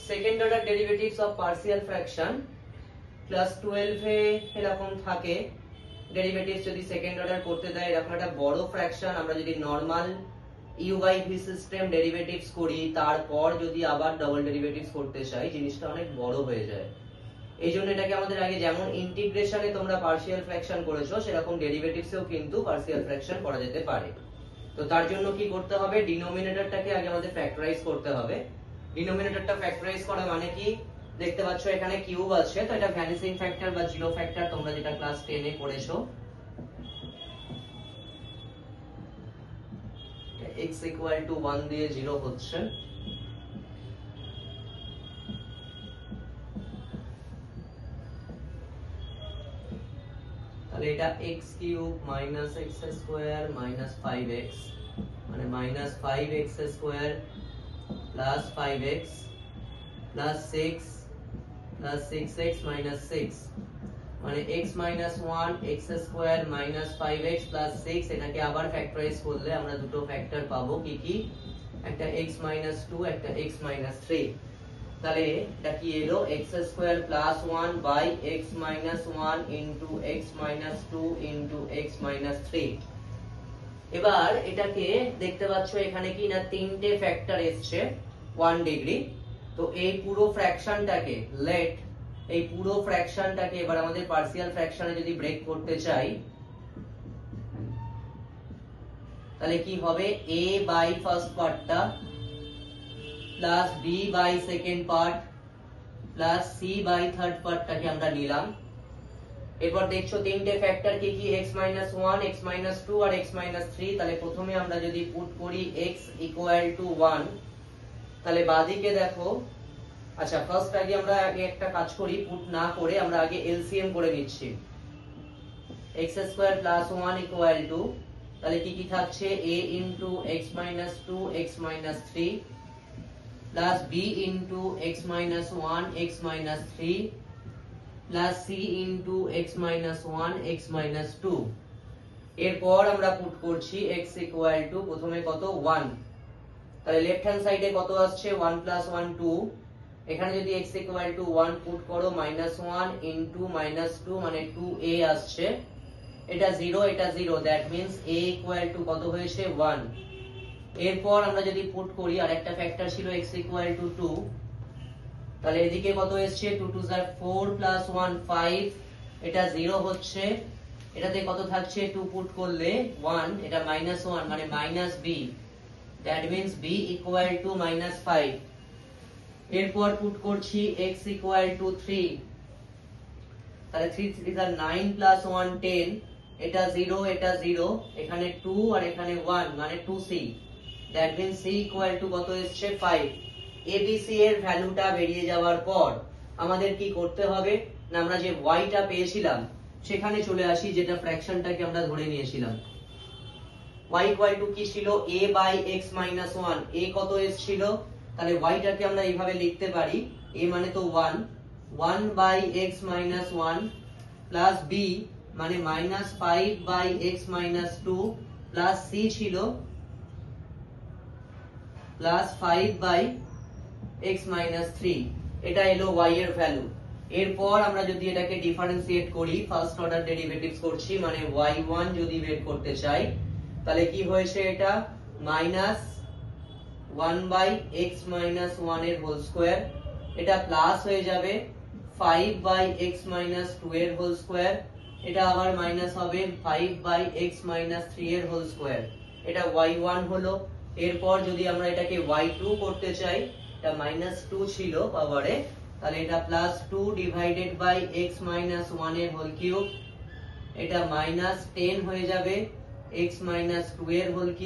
Second order derivatives of partial fraction class 12 এ এরকম থাকে। Derivatives যদি সেকেন্ড অর্ডার করতে দেয়, এরকম একটা বড় ফ্র্যাকশন আমরা যদি normal u by v system derivatives করি, তারপর যদি আবার ডাবল ডেরিভেটিভস করতে চাই, জিনিসটা অনেক বড় হয়ে যায়। এই জন্য এটাকে আমাদের আগে যেমন ইন্টিগ্রেশনে তোমরা পার্সিয়াল ফ্র্যাকশন করেছো, সেরকম ডেরিভেটিভসেও কিন্তু পার্সিয়াল ফ্র্যাকশন করা যেতে পারে। তো তার জন্য কি করতে হবে, ডিনোমিনেটরটাকে আগে আমাদের ফ্যাক্টরাইজ করতে হবে। ডিনোমিনেটরটা ফ্যাক্টরাইজ করা মানে কি, দেখতে পাচ্ছ এখানে কিউব আছে, তো এটা ভ্যানিসিং ফ্যাক্টর বা জিরো ফ্যাক্টর তোমরা যেটা ক্লাস 10 এ পড়েছো। x ইকুয়াল টু 1 দিয়ে 0 হচ্ছে। তাহলে এটা x cube minus x square minus 5x, মানে minus 5x square plus 5x plus 6 plus 6x minus 6, মানে x minus 1 x square minus 5x plus 6। এটাকে আবার ফ্যাক্টরাইজ করলে আমরা দুটো ফ্যাক্টর পাবো, কি কি, একটা x মাইনাস 2, একটা x মাইনাস 3। তাহলে এটা কি এলো, x square plus 1 by x minus 1 into x minus 2 into x minus 3। এবার এটাকে দেখতে পাচ্ছ এখানে কি না, তিনটে ফ্যাক্টর এসছে 1 ডিগ্রি। তো এই পুরো ফ্র্যাকশনটাকে এই পুরো ফ্র্যাকশনটাকে এবার আমাদের পার্সিয়াল ফ্র্যাকশনে যদি ব্রেক করতে চাই, তাহলে কি হবে, a বাই ফার্স্ট পার্টটা plus b by second part plus c by third পার্টটাকে আমরা নিলাম। এরপর দেখছো তিনটে ফ্যাক্টর কি কি, x মাইনাস 1 x মাইনাস 2 আর x মাইনাস 3। তাহলে প্রথমে আমরা যদি পুট করি x ইকুয়াল টু 1, তাহলে বাঁদিকে দেখো, আচ্ছা ফার্স্ট আগে আমরা একটা কাজ করি, পুট না করে আমরা আগে এলসিএম করে নিচ্ছি। x square plus 1 equal to, তাহলে কি কি থাকছে, a into x minus 2 x minus 3 plus b into x minus 1 x minus 3 plus c into x minus 1 x minus 2। এরপর আমরা পুট করছি x ইকুয়াল টু প্রথমে কত 1, তাহলে লেফট হ্যান্ড সাইডে কত আসছে 1 প্লাস 1 2। এখানে যদি x ইকুয়াল টু 1 পুট করো, মাইনাস 1 ইনটু মাইনাস 2 মানে 2a আসছে, এটা 0 এটা 0, that means a equal to কত হয়েছে 1। এরপর আমরা যদি পুট করি, আর একটা ফ্যাক্টর ছিল x ইকুয়াল টু 2, তাহলে এদিকে কত এসছে 2 2 আর 4 প্লাস 1 5, এটা 0 হচ্ছে, এটাতে কত থাকছে 2 পুট করলে 1, এটা মাইনাস 1 মানে minus b, that means b equal to minus 5। এরপর পুট করছি x ইকুয়াল টু 3, তাহলে 3 3 আর 9 প্লাস 1 10, এটা 0 এটা 0, এখানে 2 আর এখানে 1 মানে 2c, that means c equal to কত এসছে 5। abc এর ভ্যালুটা বেরিয়ে যাওয়ার পর আমাদের কি করতে হবে না, আমরা যে y টা পেয়েছিলাম সেখানে চলে আসি, যেটা ফ্র্যাকশনটাকে আমরা ধরে নিয়েছিলাম। y ইকুয়াল টু কি ছিল, a by x minus 1, a কত এসেছিল, তাহলে y টাকে আমরা এইভাবে লিখতে পারি, a মানে তো 1 by x minus 1 plus b মানে minus 5 by x minus 2 plus c ছিল প্লাস 5 বাই x মাইনাস 3, এটা এলো y এর ভ্যালু। এরপর আমরা যদি এটাকে ডিফারেন্সিয়েট করি, ফার্স্ট অর্ডার ডেরিভেটিভস করছি, মানে y1 যদি বের করতে চাই, তাহলে কি হয়েছে, এটা মাইনাস 1 বাই x মাইনাস 1 এর হোল স্কয়ার, এটা প্লাস হয়ে যাবে 5 বাই x মাইনাস 2 এর হোল স্কয়ার, এটা আবার মাইনাস হবে 5 বাই x মাইনাস 3 এর হোল স্কয়ার, এটা y1 হলো। এরপর যদি আমরা এটাকে y2 করতে চাই, এটা মাইনাস 2 ছিল পাওয়ারে, তাহলে এটা plus 2 divided by x minus 1 এর হোল কিউব, এটা মাইনাস 10 হয়ে যাবে x মাইনাস 2 এর হোল কিউব।